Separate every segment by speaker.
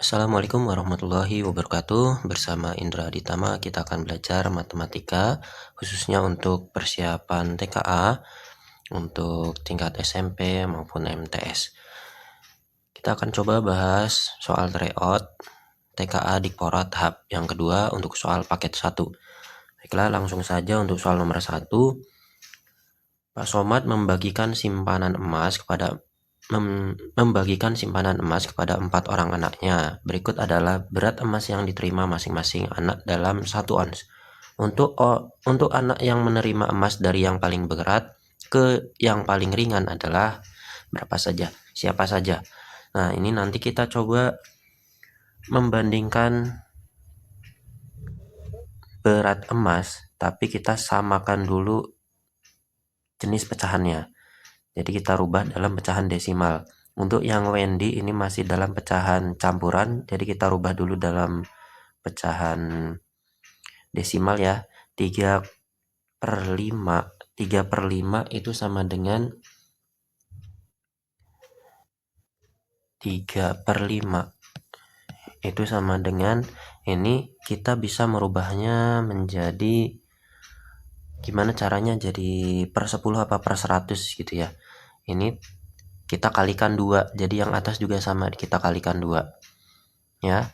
Speaker 1: Assalamualaikum warahmatullahi wabarakatuh. Bersama Indra Ditama kita akan belajar matematika khususnya untuk persiapan TKA untuk tingkat SMP maupun MTS. Kita akan coba bahas soal tryout TKA Dikpora tahap yang kedua untuk soal paket 1. Baiklah, langsung saja untuk soal nomor 1. Pak Somad membagikan simpanan emas kepada 4 orang anaknya. Berikut adalah berat emas yang diterima masing-masing anak dalam 1 ons. Untuk anak yang menerima emas dari yang paling berat ke yang paling ringan adalah siapa saja. Nah, ini nanti kita coba membandingkan berat emas, tapi kita samakan dulu jenis pecahannya. Jadi kita rubah dalam pecahan desimal. Untuk yang Wendy ini masih dalam pecahan campuran, jadi kita rubah dulu dalam pecahan desimal ya. 3/5 itu sama dengan 3/5 itu sama dengan ini. Kita bisa merubahnya menjadi gimana caranya, jadi per 10 apa per 100 gitu ya. Ini kita kalikan 2, jadi yang atas juga sama, kita kalikan 2 ya.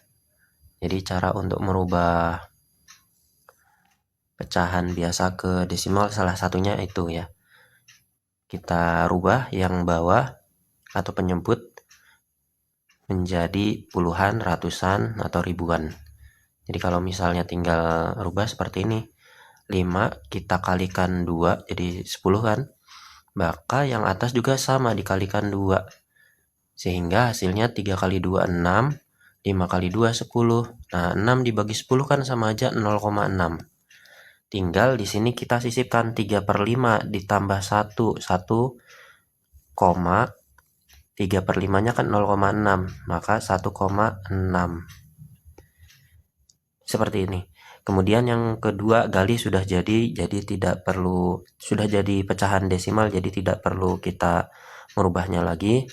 Speaker 1: Jadi cara untuk merubah pecahan biasa ke desimal salah satunya itu ya, kita rubah yang bawah atau penyebut menjadi puluhan, ratusan, atau ribuan. Jadi kalau misalnya tinggal rubah seperti ini, 5 kita kalikan 2 jadi 10 kan, maka yang atas juga sama dikalikan 2, sehingga hasilnya 3 kali 2 6, 5 kali 2 10. Nah, 6 dibagi 10 kan sama aja 0,6. Tinggal di sini kita sisipkan 3/5 ditambah 1, 3/5-nya kan 0,6, maka 1,6. Seperti ini. Kemudian yang kedua gali sudah jadi tidak perlu, sudah jadi pecahan desimal, jadi tidak perlu kita merubahnya lagi.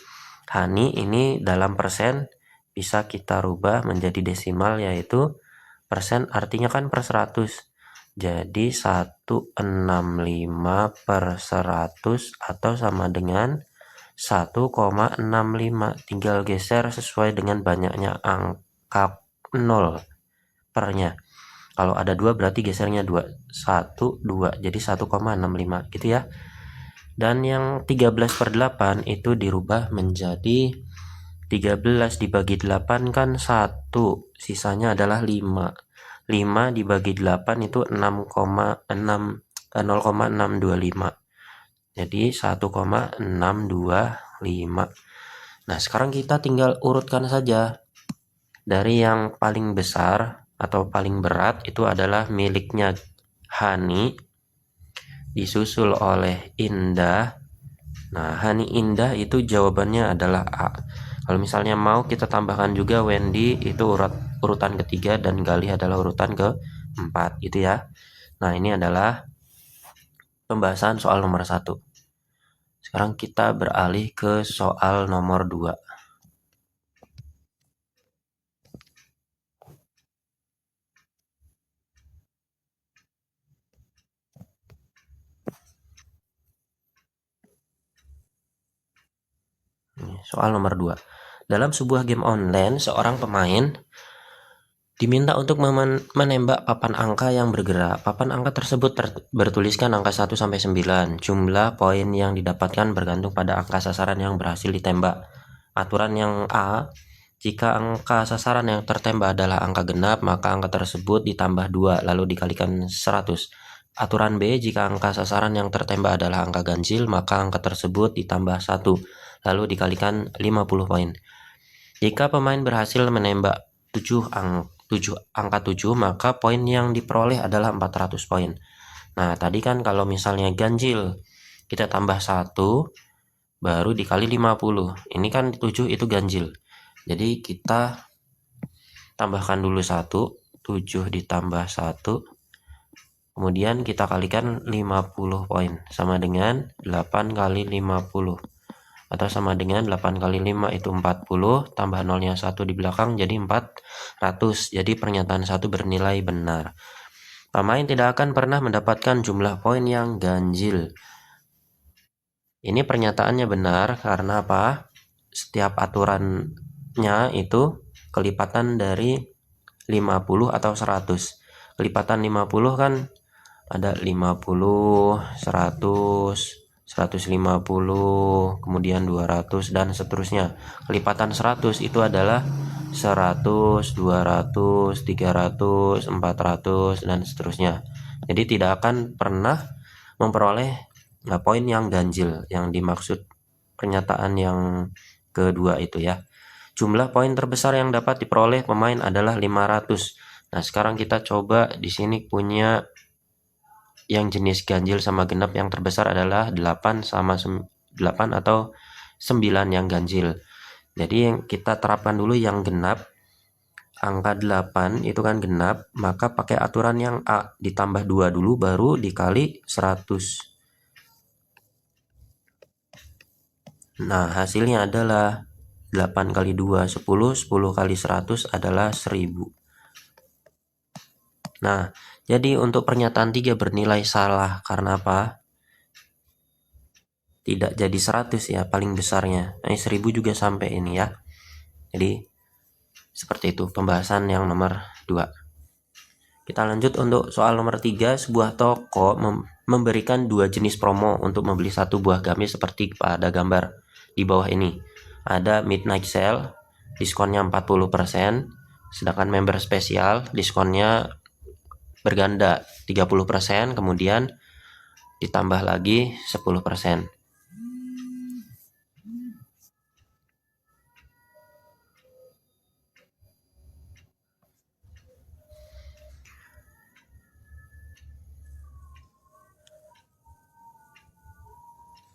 Speaker 1: Hani ini dalam persen bisa kita rubah menjadi desimal, yaitu persen artinya kan per 100. Jadi 165 per 100 atau sama dengan 1,65. Tinggal geser sesuai dengan banyaknya angka 0 pernya. Kalau ada 2 berarti gesernya 2. 1, 2. Jadi 1,65 gitu ya. Dan yang 13/8 itu dirubah menjadi 13 dibagi 8 kan 1. Sisanya adalah 5. 5 dibagi 8 itu 0,625. Jadi 1,625. Nah, sekarang kita tinggal urutkan saja. Dari yang paling besar atau paling berat itu adalah miliknya Hani, disusul oleh Indah. Nah, Hani Indah itu jawabannya adalah A. Kalau misalnya mau kita tambahkan juga Wendy, itu urutan ketiga, dan Galih adalah urutan keempat gitu ya. Nah, ini adalah pembahasan soal nomor 1. Sekarang kita beralih ke soal nomor 2. Soal nomor 2. Dalam sebuah game online, seorang pemain diminta untuk menembak papan angka yang bergerak. Papan angka tersebut bertuliskan angka 1 sampai 9. Jumlah poin yang didapatkan bergantung pada angka sasaran yang berhasil ditembak. Aturan yang A, jika angka sasaran yang tertembak adalah angka genap, maka angka tersebut ditambah 2 lalu dikalikan 100. Aturan B, jika angka sasaran yang tertembak adalah angka ganjil, maka angka tersebut ditambah 1 lalu dikalikan 50 poin. Jika pemain berhasil menembak 7 angka 7, maka poin yang diperoleh adalah 400 poin. Nah, tadi kan kalau misalnya ganjil kita tambah 1 baru dikali 50. Ini kan 7 itu ganjil. Jadi kita tambahkan dulu 1, 7 ditambah 1. Kemudian kita kalikan 50 poin sama dengan 8 kali 50. atau sama dengan 8 kali 5 itu 40, tambah nolnya 1 di belakang jadi 400. Jadi pernyataan 1 bernilai benar. Pemain tidak akan pernah mendapatkan jumlah poin yang ganjil. Ini pernyataannya benar karena apa? Setiap aturannya itu kelipatan dari 50 atau 100. Kelipatan 50 kan ada 50, 100, 150, kemudian 200 dan seterusnya. Kelipatan 100 itu adalah 100, 200, 300, 400 dan seterusnya. Jadi tidak akan pernah memperoleh poin yang ganjil yang dimaksud pernyataan yang kedua itu ya. Jumlah poin terbesar yang dapat diperoleh pemain adalah 500. Nah, sekarang kita coba di sini punya yang jenis ganjil sama genap. Yang terbesar adalah 8 sama 8 atau 9 yang ganjil. Jadi yang kita terapkan dulu yang genap. Angka 8 itu kan genap, maka pakai aturan yang A, ditambah 2 dulu baru dikali 100. Nah, hasilnya adalah 8 kali 2, 10, 10 kali 100 adalah 1000. Nah, jadi untuk pernyataan 3 bernilai salah. Karena apa? Tidak jadi 100 ya, paling besarnya. 1000 juga sampai ini ya. Jadi, seperti itu pembahasan yang nomor 2. Kita lanjut untuk soal nomor 3. Sebuah toko memberikan 2 jenis promo untuk membeli satu buah gamis seperti pada gambar di bawah ini. Ada midnight sale, diskonnya 40%, sedangkan member spesial, diskonnya berganda 30%, kemudian ditambah lagi 10%.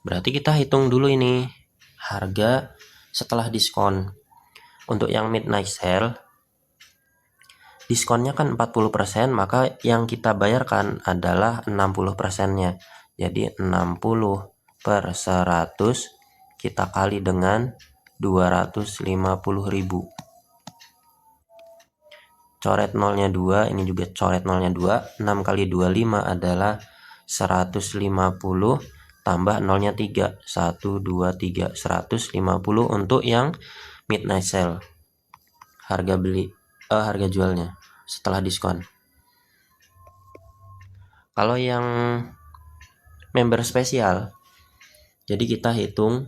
Speaker 1: Berarti kita hitung dulu ini harga setelah diskon. Untuk yang midnight sale, diskonnya kan 40%, maka yang kita bayarkan adalah 60%-nya. Jadi 60 per 100 kita kali dengan 250.000. Coret nolnya 2, ini juga coret nolnya 2. 6 kali 25 adalah 150 tambah nolnya 3. 1, 2, 3, 150 untuk yang midnight sale. Harga jualnya setelah diskon. Kalau yang member spesial, jadi kita hitung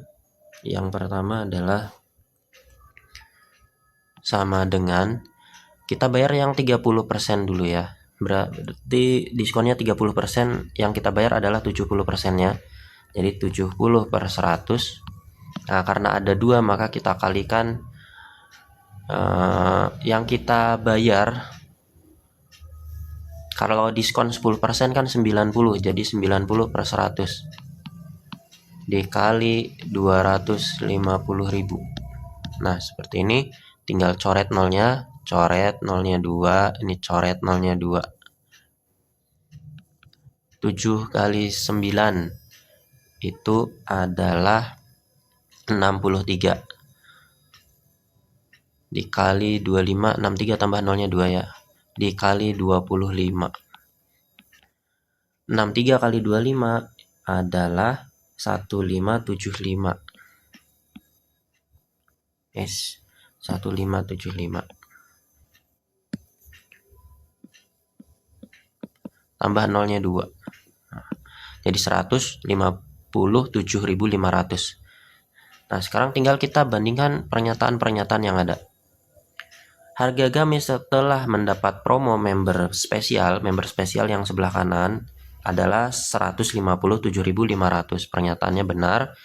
Speaker 1: yang pertama adalah sama dengan kita bayar yang 30% dulu ya. Berarti diskonnya 30%, yang kita bayar adalah 70%-nya. Jadi 70 per 100. Nah, karena ada 2 maka kita kalikan yang kita bayar. Kalau diskon 10% kan 90, jadi 90 per 100 dikali 250.000. Nah, seperti ini. Tinggal coret nolnya 2, ini coret nolnya 2. 7 kali 9 itu adalah 63 dikali 25, 63 tambah nolnya 2 ya, dikali 25. 63 kali 25 adalah 1575. Yes, 1575. Tambah nolnya 2. Jadi 157.500. Nah, sekarang tinggal kita bandingkan pernyataan-pernyataan yang ada. Harga gamis setelah mendapat promo member spesial yang sebelah kanan adalah 157.500. Pernyataannya benar.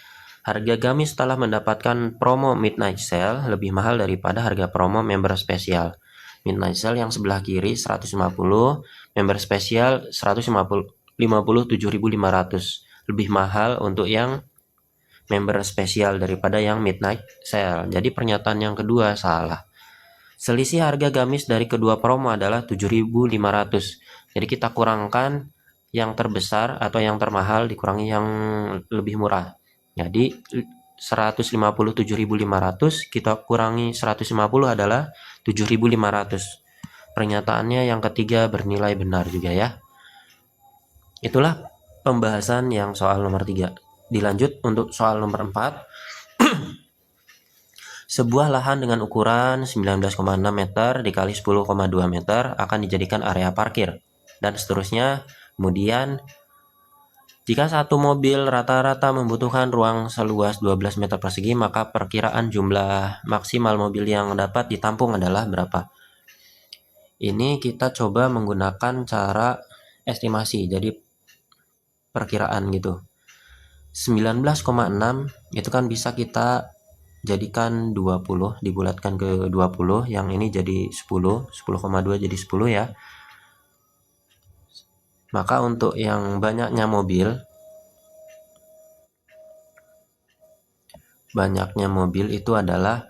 Speaker 1: Harga gamis setelah mendapatkan promo midnight sale lebih mahal daripada harga promo member spesial. Midnight sale yang sebelah kiri 150, member spesial 157.500. Lebih mahal untuk yang member spesial daripada yang midnight sale. Jadi pernyataan yang kedua salah. Selisih harga gamis dari kedua promo adalah 7.500. Jadi kita kurangkan yang terbesar atau yang termahal dikurangi yang lebih murah. Jadi 7.500, kita kurangi 150 adalah 7.500. Pernyataannya yang ketiga bernilai benar juga ya. Itulah pembahasan yang soal nomor 3. Dilanjut untuk soal nomor 4. Sebuah lahan dengan ukuran 19,6 meter dikali 10,2 meter akan dijadikan area parkir, dan seterusnya. Kemudian, jika satu mobil rata-rata membutuhkan ruang seluas 12 meter persegi, maka perkiraan jumlah maksimal mobil yang dapat ditampung adalah berapa? Ini kita coba menggunakan cara estimasi, jadi perkiraan gitu. 19,6 itu kan bisa kita jadikan 20, dibulatkan ke 20, yang ini jadi 10,2 jadi 10 ya. Maka untuk yang banyaknya mobil itu adalah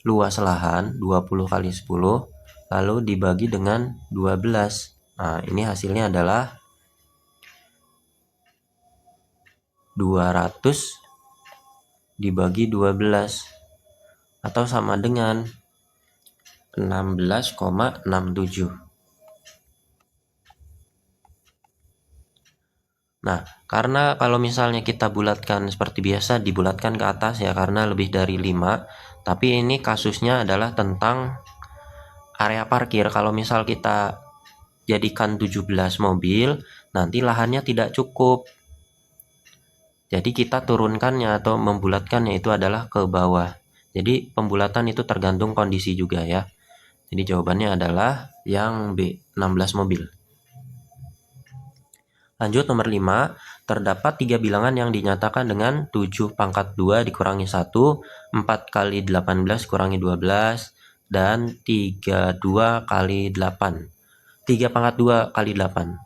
Speaker 1: luas lahan 20 kali 10 lalu dibagi dengan 12. Nah, ini hasilnya adalah 200 dibagi 12 atau sama dengan 16,67. Nah, karena kalau misalnya kita bulatkan seperti biasa, dibulatkan ke atas ya, karena lebih dari 5. Tapi ini kasusnya adalah tentang area parkir. Kalau misal kita jadikan 17 mobil, nanti lahannya tidak cukup. Jadi kita turunkannya atau membulatkannya itu adalah ke bawah. Jadi pembulatan itu tergantung kondisi juga ya. Jadi jawabannya adalah yang B, 16 mobil. Lanjut nomor 5. Terdapat 3 bilangan yang dinyatakan dengan 7 pangkat 2 dikurangi 1, 4 kali 18 kurangi 12, dan 32 kali 8. 3 pangkat 2 kali 8.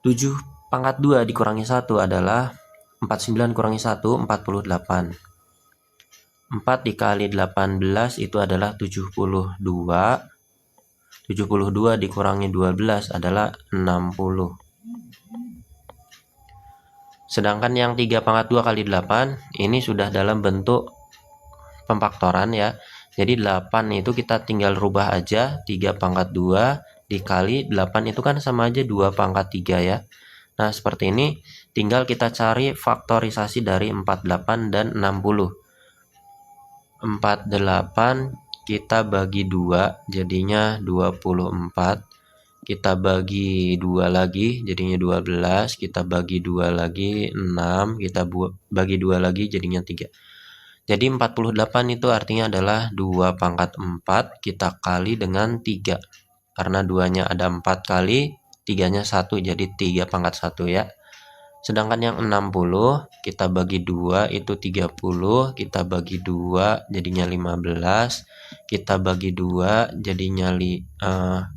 Speaker 1: 7 pangkat 2 dikurangi 1 adalah 49 kurangi 1, 48. 4 dikali 18 itu adalah 72. 72 dikurangi 12 adalah 60. Sedangkan yang 3 pangkat 2 kali 8 ini sudah dalam bentuk pemfaktoran ya. Jadi 8 itu kita tinggal rubah aja, 3 pangkat 2 dikali 8 itu kan sama aja 2 pangkat 3 ya. Nah, seperti ini tinggal kita cari faktorisasi dari 48 dan 60. 48 kita bagi 2 jadinya 24. Kita bagi 2 lagi jadinya 12. Kita bagi 2 lagi 6. Kita bagi 2 lagi jadinya 3. Jadi 48 itu artinya adalah 2 pangkat 4 kita kali dengan 3. Karena 2-nya ada 4 kali, 3-nya 1 jadi 3 pangkat 1 ya. Sedangkan yang 60 kita bagi 2 itu 30, kita bagi 2 jadinya 15, kita bagi 2 jadinya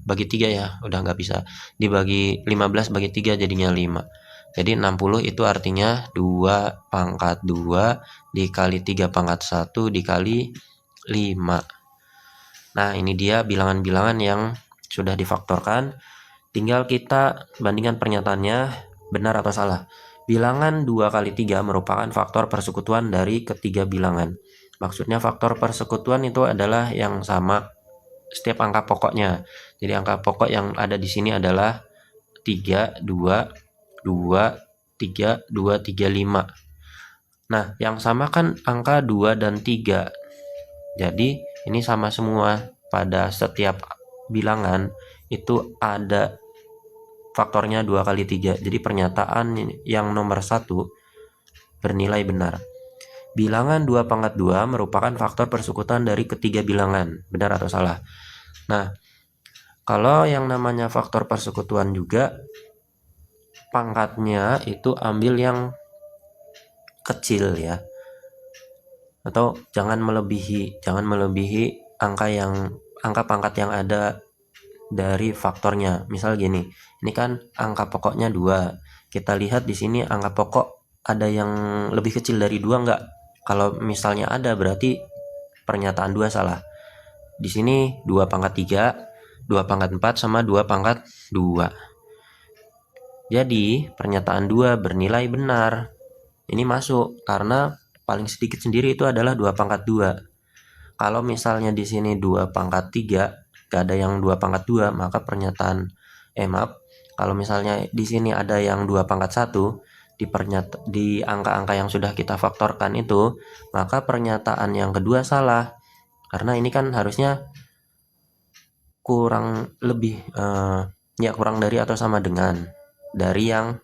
Speaker 1: bagi 3 ya, udah nggak bisa. Dibagi 15 bagi 3 jadinya 5. Jadi 60 itu artinya 2 pangkat 2 dikali 3 pangkat 1 dikali 5. Nah, ini dia bilangan-bilangan yang sudah difaktorkan. Tinggal kita bandingkan pernyataannya benar atau salah. Bilangan 2 kali 3 merupakan faktor persekutuan dari ketiga bilangan. Maksudnya faktor persekutuan itu adalah yang sama setiap angka pokoknya. Jadi angka pokok yang ada di sini adalah 3, 2, 2, 3, 2, 3, 5. Nah, yang sama kan angka 2 dan 3. Jadi ini sama semua. Pada setiap bilangan itu ada faktornya 2 kali 3. Jadi pernyataan yang nomor 1 bernilai benar. Bilangan 2 pangkat 2 merupakan faktor persekutuan dari ketiga bilangan. Benar atau salah? Nah, kalau yang namanya faktor persekutuan juga pangkatnya itu ambil yang kecil ya. Atau jangan melebihi angka pangkat yang ada dari faktornya. Misal gini, ini kan angka pokoknya 2. Kita lihat di sini angka pokok ada yang lebih kecil dari 2 enggak? Kalau misalnya ada berarti pernyataan 2 salah. Di sini 2 pangkat 3, 2 pangkat 4 sama 2 pangkat 2. Jadi pernyataan 2 bernilai benar. ini masuk karena paling sedikit sendiri itu adalah 2 pangkat 2. Kalau misalnya di sini 2 pangkat 3, gak ada yang 2 pangkat 2, maka pernyataan kalau misalnya di sini ada yang 2 pangkat 1 di angka-angka yang sudah kita faktorkan itu, maka pernyataan yang kedua salah. Karena ini kan harusnya kurang dari atau sama dengan dari yang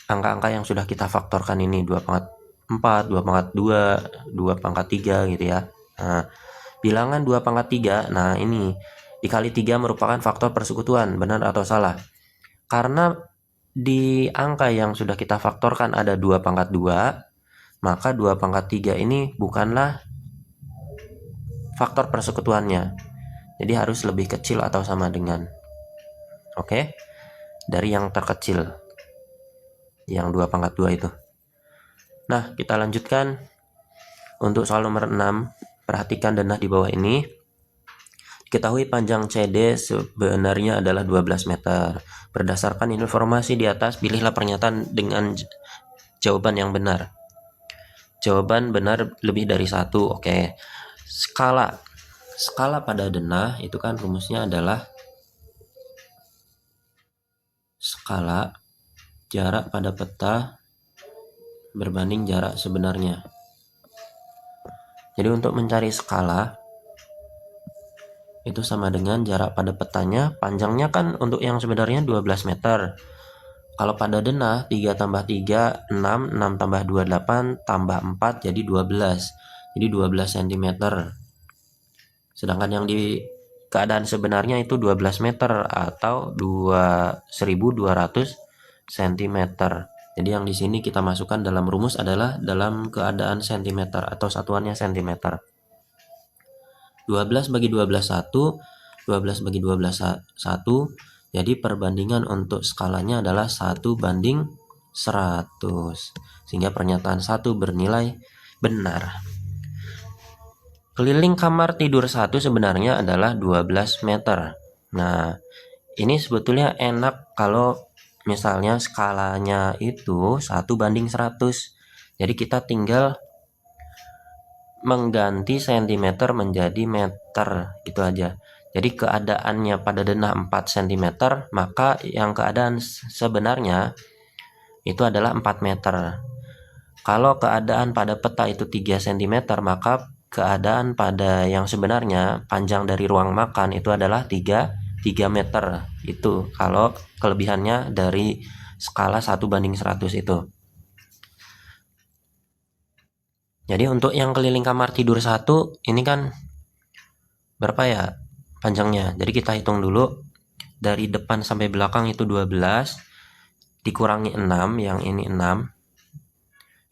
Speaker 1: angka-angka yang sudah kita faktorkan ini, 2 pangkat 4, 2 pangkat 2, 2 pangkat 3 gitu ya. Nah, bilangan 2 pangkat 3, nah ini dikali 3 merupakan faktor persekutuan, benar atau salah? Karena di angka yang sudah kita faktorkan ada 2 pangkat 2, maka 2 pangkat 3 ini bukanlah faktor persekutuannya. Jadi harus lebih kecil atau sama dengan. Oke? Dari yang terkecil. Yang 2 pangkat 2 itu. Nah, kita lanjutkan untuk soal nomor 6. Perhatikan denah di bawah ini. Diketahui panjang CD sebenarnya adalah 12 meter. Berdasarkan informasi di atas, pilihlah pernyataan dengan jawaban yang benar. Jawaban benar lebih dari 1. Oke. Skala pada denah itu kan rumusnya adalah skala jarak pada peta berbanding jarak sebenarnya. Jadi untuk mencari skala itu sama dengan jarak pada petanya, panjangnya kan untuk yang sebenarnya 12 meter. Kalau pada denah 3 tambah 3 6, 6 tambah 2 8, tambah 4 jadi 12. Jadi 12 cm. Sedangkan yang di keadaan sebenarnya itu 12 meter atau 1200 cm. Jadi yang di sini kita masukkan dalam rumus adalah dalam keadaan cm atau satuannya cm. 12 bagi 12 1, 12 bagi 12 1. Jadi perbandingan untuk skalanya adalah 1 banding 100. Sehingga pernyataan 1 bernilai benar. Keliling kamar tidur 1 sebenarnya adalah 12 meter. Nah, ini sebetulnya enak kalau misalnya skalanya itu 1 banding 100. Jadi kita tinggal mengganti cm menjadi meter, gitu aja. Jadi keadaannya pada denah 4 cm, maka yang keadaan sebenarnya itu adalah 4 meter. Kalau keadaan pada peta itu 3 cm, maka keadaan pada yang sebenarnya panjang dari ruang makan itu adalah 3 meter. Itu kalau kelebihannya dari skala 1 banding 100 itu. Jadi untuk yang keliling kamar tidur 1 ini kan berapa ya panjangnya? Jadi kita hitung dulu. Dari depan sampai belakang itu 12 dikurangi 6, yang ini 6.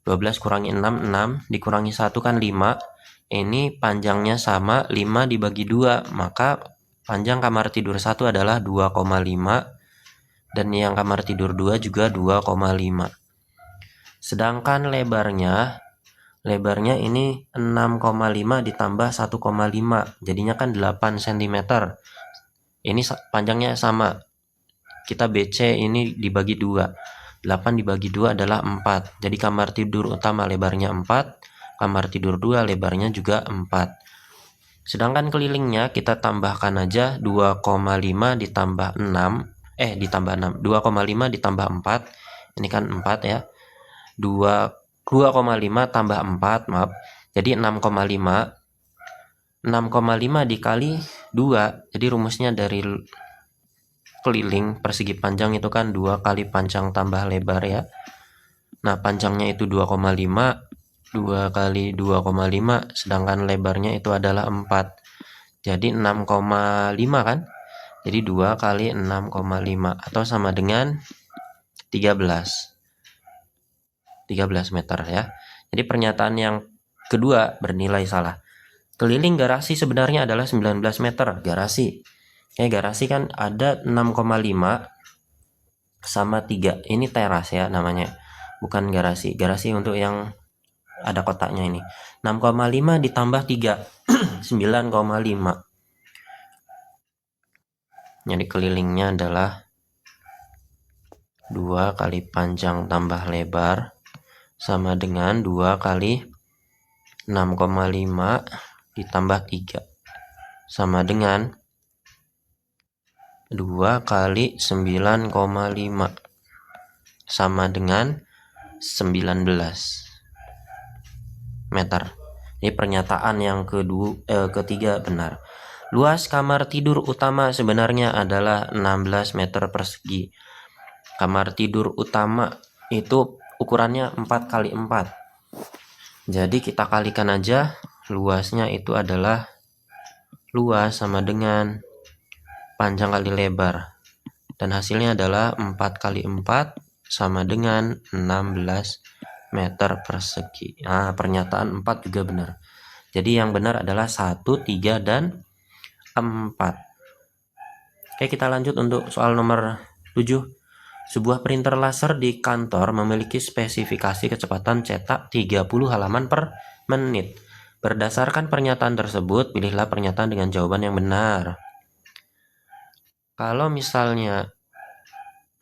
Speaker 1: 12 kurangi 6, 6 dikurangi 1 kan 5. Ini panjangnya sama, 5 dibagi 2, maka panjang kamar tidur 1 adalah 2,5 dan yang kamar tidur 2 juga 2,5. Sedangkan lebarnya ini 6,5 ditambah 1,5, jadinya kan 8 cm. Ini panjangnya sama. Kita BC ini dibagi 2. 8 dibagi 2 adalah 4. Jadi kamar tidur utama lebarnya 4, kamar tidur 2 lebarnya juga 4. Sedangkan kelilingnya kita tambahkan aja 2,5 ditambah 6, ditambah 6. 2,5 ditambah 4. Ini kan 4 ya. 2,5 tambah 4, maaf. Jadi 6,5. 6,5 dikali 2. Jadi rumusnya dari keliling persegi panjang itu kan 2 kali panjang tambah lebar ya. Nah, panjangnya itu 2,5, 2 kali 2,5, sedangkan lebarnya itu adalah 4. Jadi 6,5 kan? Jadi 2 kali 6,5 atau sama dengan 13 meter ya. Jadi pernyataan yang kedua bernilai salah. Keliling garasi sebenarnya adalah 19 meter. Garasi kan ada 6,5 sama 3. Ini teras ya namanya. Bukan garasi. Garasi untuk yang ada kotaknya ini. 6,5 ditambah 3. 9,5. Jadi kelilingnya adalah 2 kali panjang tambah lebar sama dengan 2 kali 6,5 ditambah 3 sama dengan 2 kali 9,5 sama dengan 19 meter. Ini pernyataan yang ketiga benar. Luas kamar tidur utama sebenarnya adalah 16 meter persegi. Kamar tidur utama itu ukurannya 4 kali 4. Jadi kita kalikan aja, luasnya itu adalah luas sama dengan panjang kali lebar. Dan hasilnya adalah 4 kali 4 sama dengan 16 meter persegi. Nah, pernyataan 4 juga benar. Jadi yang benar adalah 1, 3, dan 4. Oke, kita lanjut untuk soal nomor 7. Sebuah printer laser di kantor memiliki spesifikasi kecepatan cetak 30 halaman per menit. Berdasarkan pernyataan tersebut, pilihlah pernyataan dengan jawaban yang benar. Kalau misalnya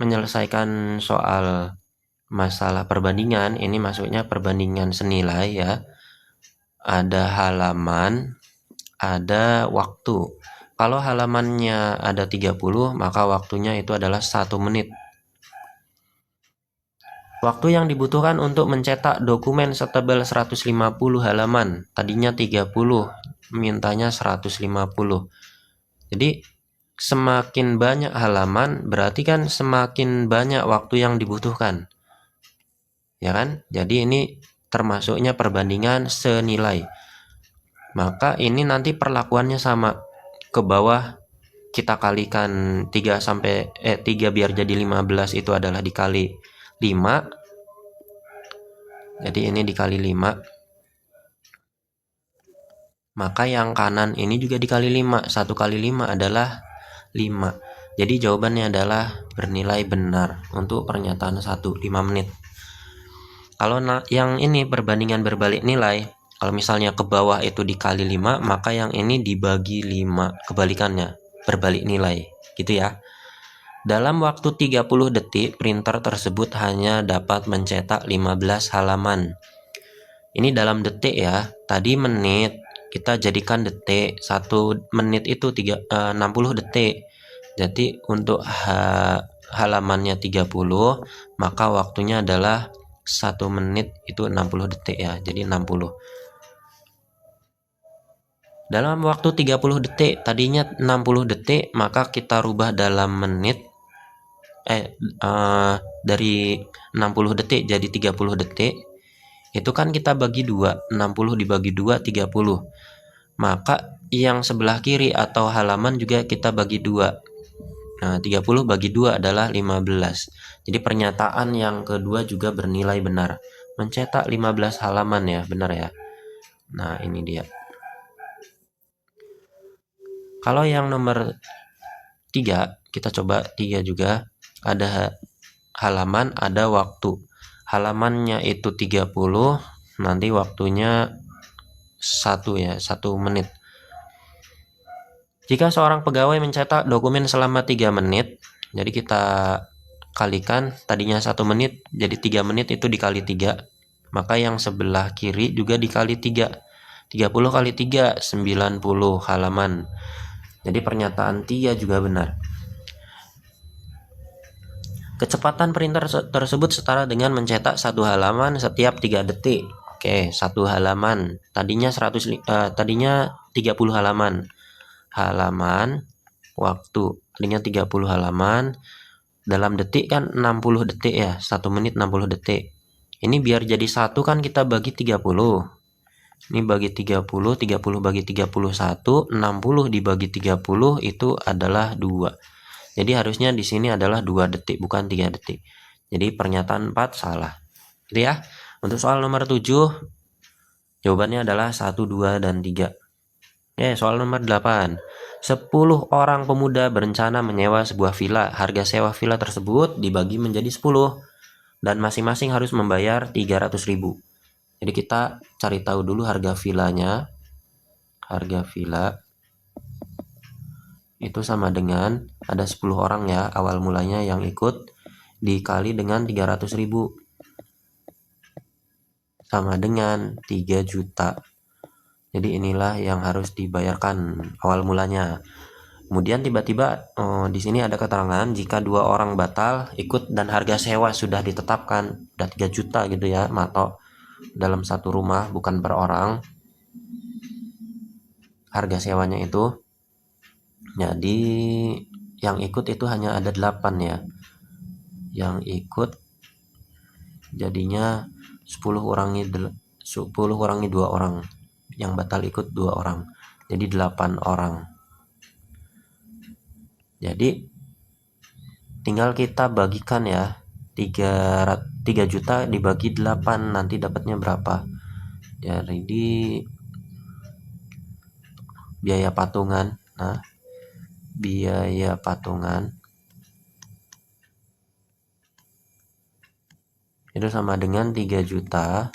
Speaker 1: menyelesaikan soal masalah perbandingan, ini maksudnya perbandingan senilai ya. Ada halaman, ada waktu. Kalau halamannya ada 30, maka waktunya itu adalah 1 menit. Waktu yang dibutuhkan untuk mencetak dokumen setebal 150 halaman. Tadinya 30, mintanya 150. Jadi semakin banyak halaman berarti kan semakin banyak waktu yang dibutuhkan. Ya kan? Jadi ini termasuknya perbandingan senilai. Maka ini nanti perlakuannya sama. Ke bawah kita kalikan 3 biar jadi 15 itu adalah dikali 5. Jadi ini dikali 5. Maka yang kanan ini juga dikali 5. 1 kali 5 adalah 5. Jadi jawabannya adalah bernilai benar untuk pernyataan 1, 5 menit. Kalau yang ini perbandingan berbalik nilai, kalau misalnya ke bawah itu dikali 5, maka yang ini dibagi 5, kebalikannya, berbalik nilai, gitu ya. Dalam waktu 30 detik, printer tersebut hanya dapat mencetak 15 halaman. Ini dalam detik ya, tadi menit, kita jadikan detik. 1 menit itu 60 detik. Jadi untuk halamannya 30, maka waktunya adalah 1 menit itu 60 detik ya, jadi 60. Dalam waktu 30 detik, tadinya 60 detik, maka kita rubah dalam menit. Dari 60 detik jadi 30 detik. Itu kan kita bagi 2, 60 dibagi 2, 30. Maka yang sebelah kiri atau halaman juga kita bagi 2. Nah, 30 bagi 2 adalah 15. Jadi pernyataan yang kedua juga bernilai benar. Mencetak 15 halaman ya, benar ya. Nah, ini dia. Kalau yang nomor 3, kita coba 3 juga. Ada halaman, ada waktu. Halamannya itu 30, nanti waktunya 1 ya, 1 menit. Jika seorang pegawai mencetak dokumen selama 3 menit, jadi kita kalikan, tadinya 1 menit, jadi 3 menit itu dikali 3. Maka yang sebelah kiri juga dikali 3. 30 kali 3, 90 halaman. Jadi pernyataan 3 juga benar. Kecepatan printer tersebut setara dengan mencetak 1 halaman setiap 3 detik. Oke, 1 halaman. Tadinya 30 halaman. Halaman, waktu. Tadinya 30 halaman. Dalam detik kan 60 detik ya. 1 menit 60 detik. Ini biar jadi 1 kan kita bagi 30. Ini bagi 30, 30 bagi 31, 60 dibagi 30 itu adalah 2. Jadi harusnya di sini adalah 2 detik, bukan 3 detik. Jadi pernyataan 4 salah. Gitu ya. Untuk soal nomor 7, jawabannya adalah 1, 2, dan 3. Soal nomor 8. 10 orang pemuda berencana menyewa sebuah villa. Harga sewa villa tersebut dibagi menjadi 10. Dan masing-masing harus membayar 300.000. Jadi kita cari tahu dulu harga villanya. Harga villa itu sama dengan ada 10 orang ya awal mulanya yang ikut dikali dengan 300.000. sama dengan 3 juta. Jadi inilah yang harus dibayarkan awal mulanya. Kemudian tiba-tiba di sini ada keterangan jika 2 orang batal ikut dan harga sewa sudah ditetapkan udah 3 juta gitu ya, matok dalam satu rumah, bukan per orang harga sewanya itu. Jadi yang ikut itu hanya ada 8 ya. Yang ikut jadinya 10 kurangi 2 orang. Yang batal ikut 2 orang. Jadi 8 orang. Jadi tinggal kita bagikan ya, 3 juta dibagi 8 nanti dapatnya berapa. Jadi biaya patungan, nah biaya patungan itu sama dengan 3 juta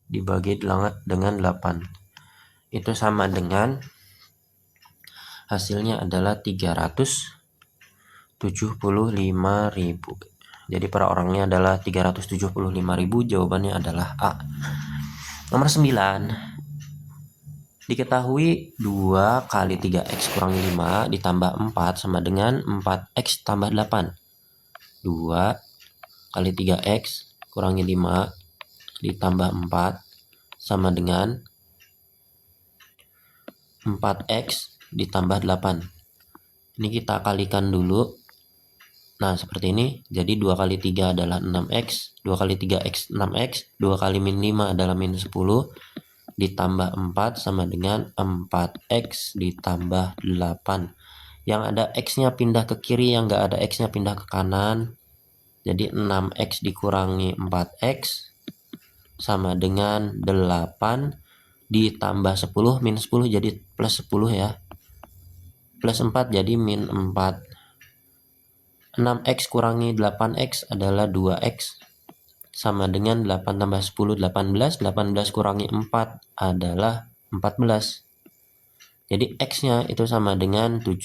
Speaker 1: dibagi dengan 8, itu sama dengan hasilnya adalah 375.000. Jadi per orangnya adalah 375.000. Jawabannya adalah A. Nomor 9. Diketahui 2 kali 3x kurangi 5 ditambah 4 sama dengan 4x tambah 8. 2 kali 3x kurangi 5 ditambah 4 sama dengan 4x ditambah 8. Ini kita kalikan dulu. Nah seperti ini. Jadi 2 kali 3 adalah 6x, 2 kali 3x 6x, 2 kali min 5 adalah min 10, ditambah 4 sama dengan 4x ditambah 8. Yang ada x-nya pindah ke kiri, yang nggak ada x-nya pindah ke kanan. Jadi 6x dikurangi 4x sama dengan 8 ditambah 10 min 10 jadi plus 10 ya. Plus 4 jadi min 4. 6x kurangi 8x adalah 2x sama dengan 8 tambah 10 18. 18 kurangi 4 adalah 14. Jadi x-nya itu sama dengan 7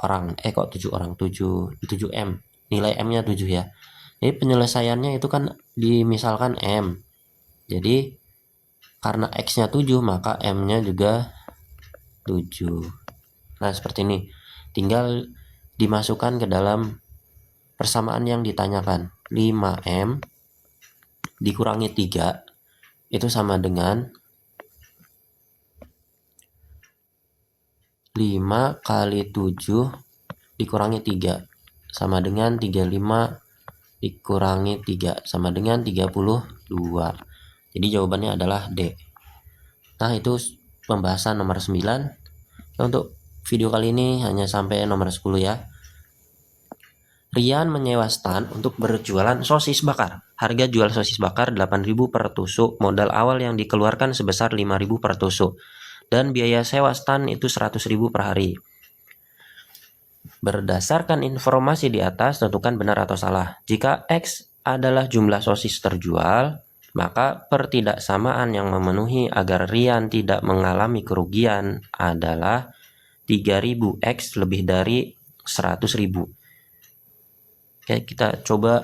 Speaker 1: orang. Kok 7 orang? 7M. Nilai M-nya 7 ya. Jadi penyelesaiannya itu kan dimisalkan M. Jadi karena x-nya 7 maka M-nya juga 7. Nah seperti ini. Tinggal dimasukkan ke dalam persamaan yang ditanyakan. 5M dikurangi 3 itu sama dengan 5 kali 7 dikurangi 3 sama dengan 35 dikurangi 3 sama dengan 32. Jadi jawabannya adalah D. Nah itu pembahasan nomor 9. Untuk video kali ini hanya sampai nomor 10 ya. Rian menyewa stand untuk berjualan sosis bakar. Harga jual sosis bakar 8.000 per tusuk, modal awal yang dikeluarkan sebesar 5.000 per tusuk. Dan biaya sewa stand itu 100.000 per hari. Berdasarkan informasi di atas, tentukan benar atau salah. Jika X adalah jumlah sosis terjual, maka pertidaksamaan yang memenuhi agar Rian tidak mengalami kerugian adalah 3.000 X lebih dari 100.000. Oke, kita coba.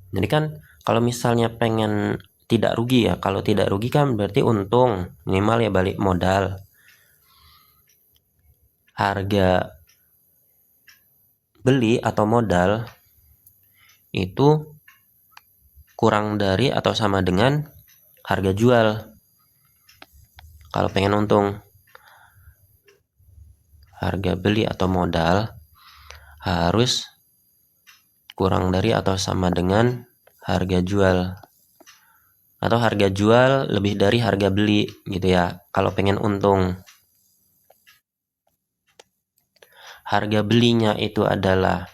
Speaker 1: Jadi kan kalau misalnya pengen tidak rugi ya, kalau tidak rugi kan berarti untung, minimal ya balik modal. Harga beli atau modal itu kurang dari atau sama dengan harga jual. Kalau pengen untung, harga beli atau modal harus kurang dari atau sama dengan harga jual, atau harga jual lebih dari harga beli gitu ya. Kalau pengen untung, harga belinya itu adalah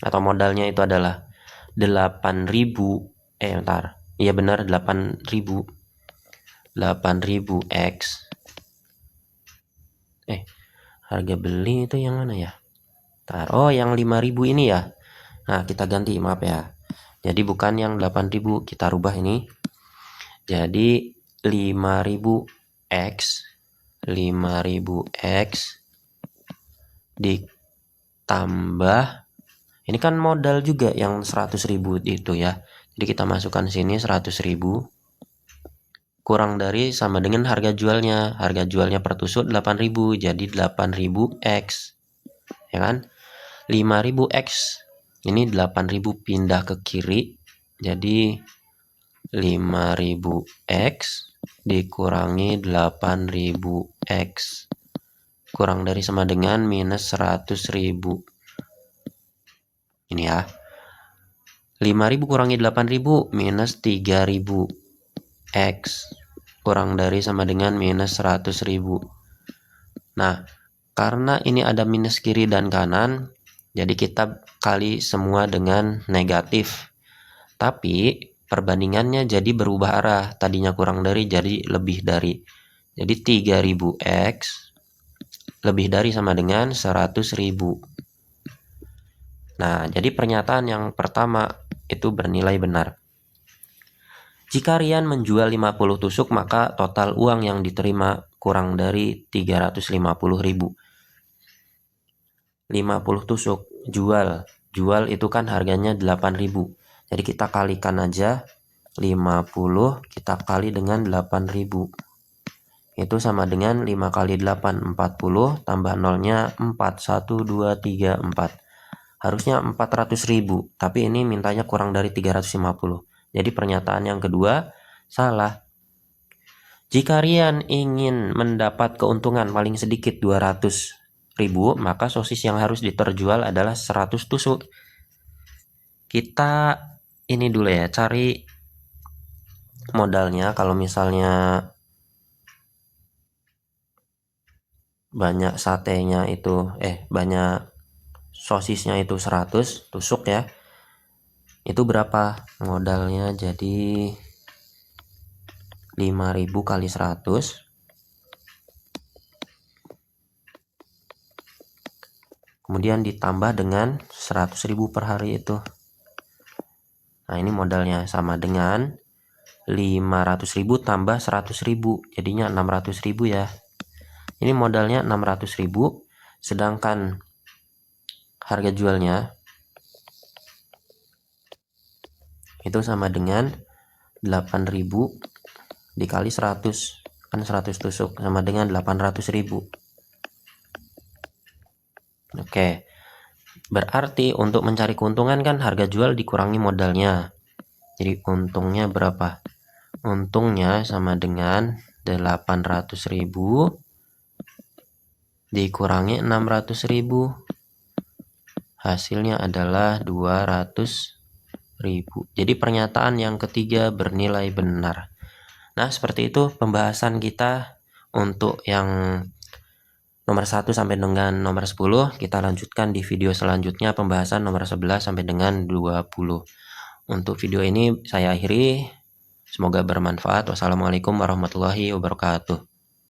Speaker 1: atau modalnya itu adalah 8.000. Iya benar 8.000. 8.000 X. Harga beli itu yang mana ya? Oh yang 5.000 ini ya. Nah kita ganti, maaf ya. Jadi bukan yang 8.000, kita rubah ini. Jadi 5.000 X 5.000 X ditambah Ini kan modal juga yang 100.000 itu ya. Jadi kita masukkan sini 100.000 kurang dari sama dengan harga jualnya. Harga jualnya per tusuk 8.000, jadi 8.000 X. Ya kan? 5.000 X. Ini 8.000 pindah ke kiri. Jadi 5.000 X dikurangi 8.000 X. Kurang dari sama dengan minus 100.000. Ini ya. 5.000 kurangi 8.000 minus 3.000 X. Kurang dari sama dengan minus 100.000. Nah, karena ini ada minus kiri dan kanan, jadi kita kali semua dengan negatif. Tapi perbandingannya jadi berubah arah. Tadinya kurang dari jadi lebih dari. Jadi 3.000 X lebih dari sama dengan 100.000. Nah, jadi pernyataan yang pertama itu bernilai benar. Jika Rian menjual 50 tusuk, maka total uang yang diterima kurang dari 350.000. 50 tusuk jual. Jual itu kan harganya 8.000. Jadi kita kalikan aja 50 kita kali dengan 8.000. Itu sama dengan 5 kali 8, 40, tambah nolnya 4, 1, 2, 3, 4. Harusnya 400.000, tapi ini mintanya kurang dari 350. Jadi pernyataan yang kedua salah. Jika Rian ingin mendapat keuntungan paling sedikit 200.000, maka sosis yang harus diterjual adalah 100 tusuk. Kita ini dulu ya, cari modalnya. Kalau misalnya banyak satenya itu, banyak sosisnya itu 100 tusuk ya, itu berapa modalnya? Jadi 5.000 kali 100, kemudian ditambah dengan 100.000 per hari itu. Nah, ini modalnya sama dengan 500.000 tambah 100.000, jadinya 600.000 ya. Ini modalnya 600.000, sedangkan harga jualnya itu sama dengan 8.000 dikali 100, kan 100 tusuk sama dengan 800.000. Oke, berarti untuk mencari keuntungan kan harga jual dikurangi modalnya. Jadi untungnya berapa? Untungnya sama dengan 800.000 dikurangi 600.000. Hasilnya adalah 200.000. Jadi pernyataan yang ketiga bernilai benar. Nah, seperti itu pembahasan kita untuk yang nomor 1 sampai dengan nomor 10. Kita lanjutkan di video selanjutnya pembahasan nomor 11 sampai dengan 20. Untuk video ini saya akhiri. Semoga bermanfaat. Wassalamualaikum warahmatullahi wabarakatuh.